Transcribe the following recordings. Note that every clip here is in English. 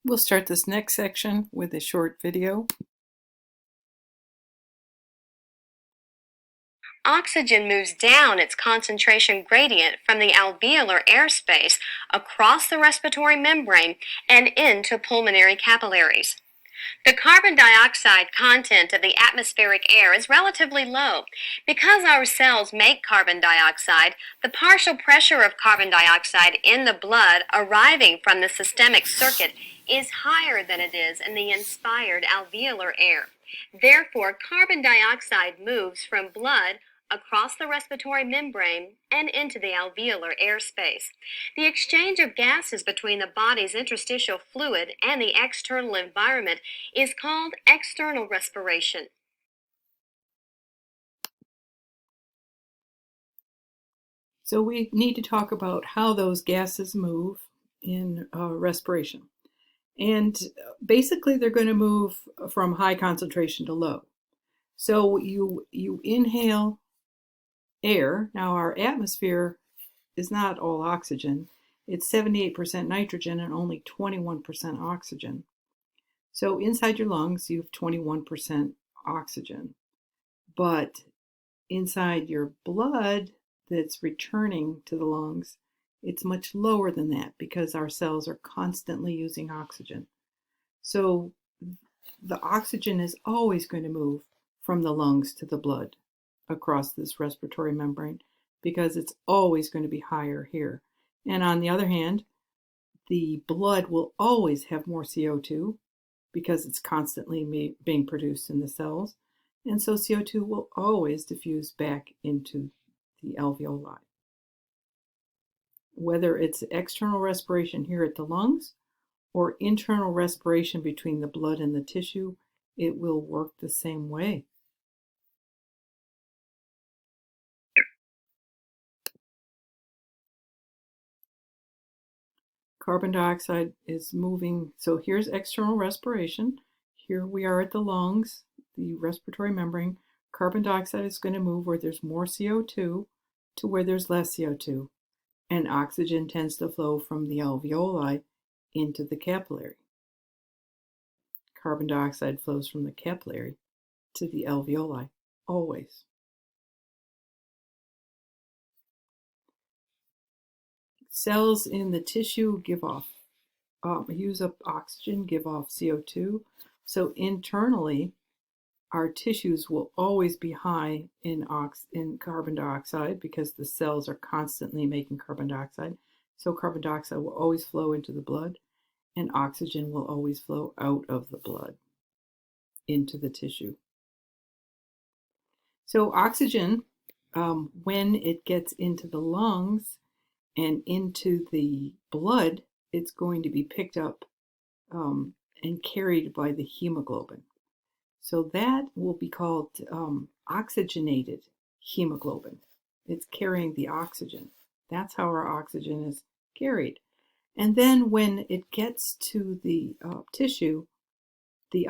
We'll start this next section with a short video. Oxygen moves down its concentration gradient from the alveolar airspace across the respiratory membrane and into pulmonary capillaries. The carbon dioxide content of the atmospheric air is relatively low. Because our cells make carbon dioxide, the partial pressure of carbon dioxide in the blood arriving from the systemic circuit is higher than it is in the inspired alveolar air. Therefore, carbon dioxide moves from blood across the respiratory membrane and into the alveolar airspace. The exchange of gases between the body's interstitial fluid and the external environment is called external respiration. So we need to talk about how those gases move in respiration. And basically they're going to move from high concentration to low. So you inhale air. Now our atmosphere is not all oxygen. It's 78% nitrogen and only 21% oxygen. So inside your lungs, you have 21% oxygen. But inside your blood that's returning to the lungs, it's much lower than that because our cells are constantly using oxygen. So the oxygen is always going to move from the lungs to the blood across this respiratory membrane because it's always going to be higher here. And on the other hand, the blood will always have more CO2 because it's constantly being produced in the cells. And so CO2 will always diffuse back into the alveoli. Whether it's external respiration here at the lungs or internal respiration between the blood and the tissue, it will work the same way. Carbon dioxide is moving. So here's external respiration. Here we are at the lungs, the respiratory membrane. Carbon dioxide is going to move where there's more CO2 to where there's less CO2. And oxygen tends to flow from the alveoli into the capillary. Carbon dioxide flows from the capillary to the alveoli, always. Cells in the tissue use up oxygen, give off CO2. So internally, our tissues will always be high in carbon dioxide because the cells are constantly making carbon dioxide. So carbon dioxide will always flow into the blood, and oxygen will always flow out of the blood into the tissue. So oxygen, when it gets into the lungs and into the blood, it's going to be picked up and carried by the hemoglobin. So that will be called oxygenated hemoglobin. It's carrying the oxygen. That's how our oxygen is carried. And then when it gets to the tissue, the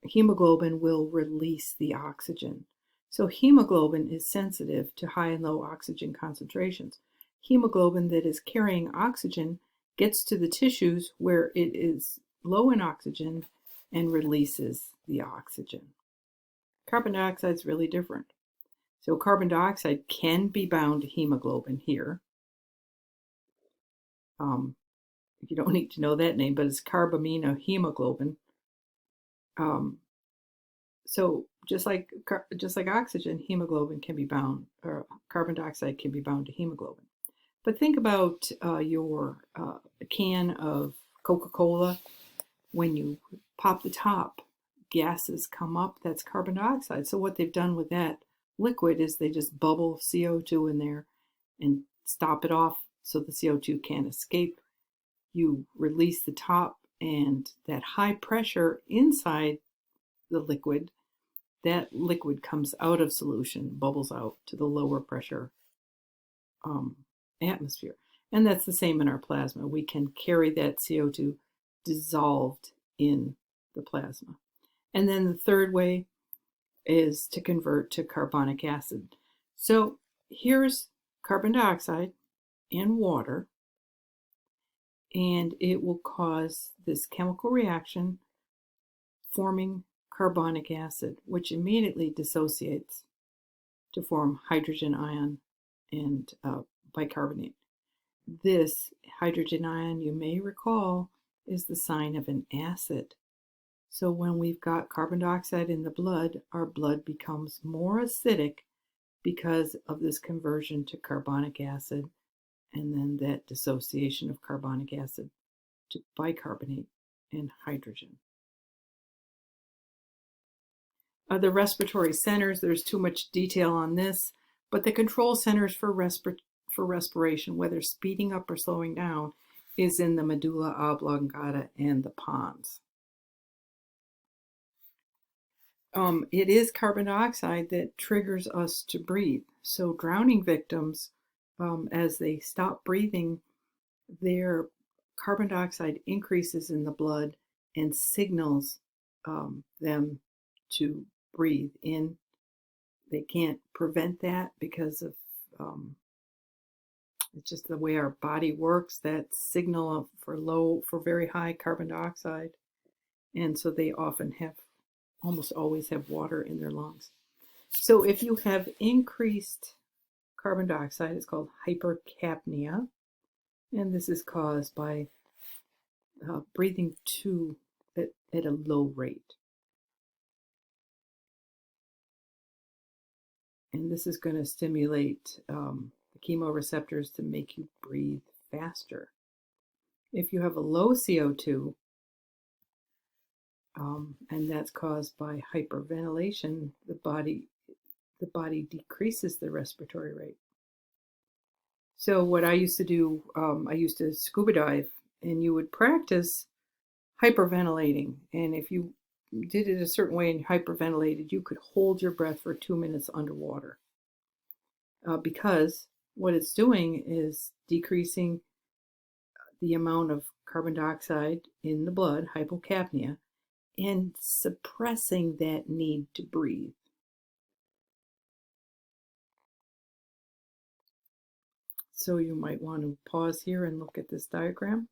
hemoglobin will release the oxygen. So hemoglobin is sensitive to high and low oxygen concentrations. Hemoglobin that is carrying oxygen gets to the tissues where it is low in oxygen and releases the oxygen. Carbon dioxide is really different. So carbon dioxide can be bound to hemoglobin here. You don't need to know that name, but it's carbaminohemoglobin. So just like oxygen, hemoglobin can be bound, or carbon dioxide can be bound to hemoglobin. But think about your can of Coca-Cola. When you pop the top, gases come up. That's carbon dioxide. So what they've done with that liquid is they just bubble CO2 in there and stop it off so the CO2 can't escape. You release the top, and that high pressure inside the liquid, that liquid comes out of solution, bubbles out to the lower pressure atmosphere. And that's the same in our plasma. We can carry that CO2 dissolved in the plasma. And then the third way is to convert to carbonic acid. So here's carbon dioxide and water. and it will cause this chemical reaction forming carbonic acid, which immediately dissociates to form hydrogen ion and bicarbonate. This hydrogen ion, you may recall, is the sign of an acid. So when we've got carbon dioxide in the blood, our blood becomes more acidic because of this conversion to carbonic acid, and then that dissociation of carbonic acid to bicarbonate and hydrogen. The respiratory centers, there's too much detail on this, but the control centers for respiration, whether speeding up or slowing down, is in the medulla oblongata and the pons. It is carbon dioxide that triggers us to breathe. So drowning victims, as they stop breathing, their carbon dioxide increases in the blood and signals them to breathe in. They can't prevent that because of it's just the way our body works, that signal for very high carbon dioxide. And so they often almost always have water in their lungs. So if you have increased carbon dioxide, it's called hypercapnia, and this is caused by breathing at a low rate. And this is going to stimulate the chemoreceptors to make you breathe faster. If you have a low CO2, and that's caused by hyperventilation, the body decreases the respiratory rate. So what I used to do, I used to scuba dive, and you would practice hyperventilating. And if you did it a certain way and hyperventilated, you could hold your breath for 2 minutes underwater. Because what it's doing is decreasing the amount of carbon dioxide in the blood, hypocapnia, and suppressing that need to breathe. So you might want to pause here and look at this diagram.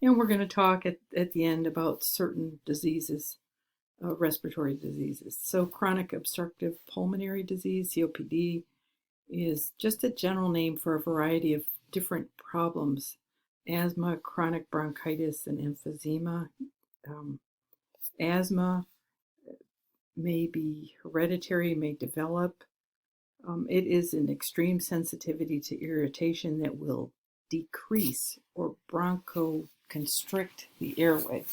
And we're going to talk at the end about certain diseases, respiratory diseases. So chronic obstructive pulmonary disease, COPD, is just a general name for a variety of different problems. Asthma, chronic bronchitis, and emphysema. Asthma may be hereditary, may develop. It is an extreme sensitivity to irritation that will decrease or bronchoconstrict the airway.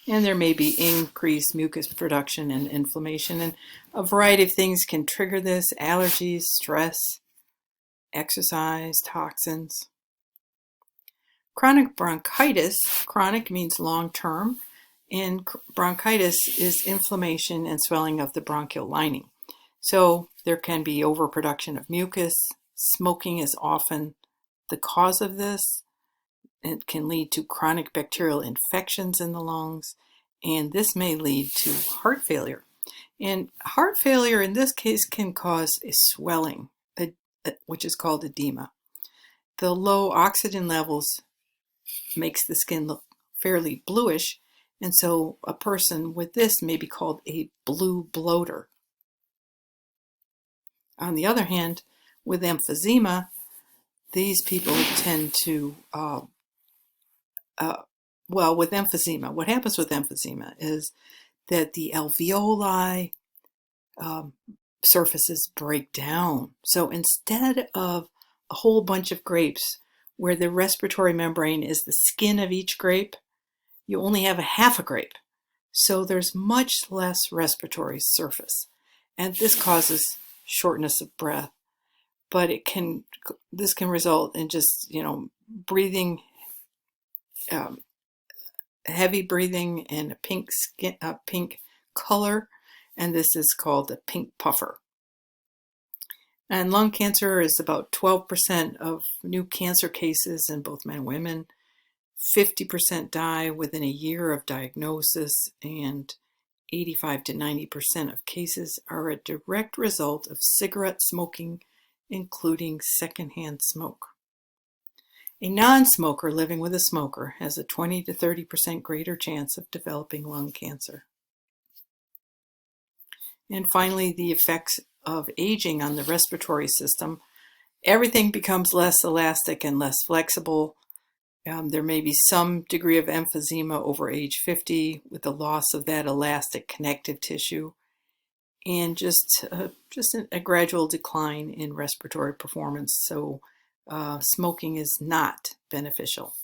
And there may be increased mucus production and inflammation, and a variety of things can trigger this: allergies, stress, exercise, toxins. Chronic bronchitis, chronic means long-term, and bronchitis is inflammation and swelling of the bronchial lining. So there can be overproduction of mucus. Smoking is often the cause of this. It can lead to chronic bacterial infections in the lungs, and this may lead to heart failure. And heart failure in this case can cause a swelling, which is called edema. The low oxygen levels makes the skin look fairly bluish, and so a person with this may be called a blue bloater. On the other hand, with emphysema, these people tend to, with emphysema, what happens with emphysema is that the alveoli surfaces break down. So instead of a whole bunch of grapes where the respiratory membrane is the skin of each grape, you only have a half a grape. So there's much less respiratory surface. And this causes shortness of breath. But this can result in just, breathing, heavy breathing, and a pink color, and this is called a pink puffer. And lung cancer is about 12% of new cancer cases in both men and women. 50% die within a year of diagnosis, and 85 to 90% of cases are a direct result of cigarette smoking, including secondhand smoke. A non-smoker living with a smoker has a 20 to 30% greater chance of developing lung cancer. And finally, the effects of aging on the respiratory system. Everything becomes less elastic and less flexible. There may be some degree of emphysema over age 50 with the loss of that elastic connective tissue, and just a gradual decline in respiratory performance. So smoking is not beneficial.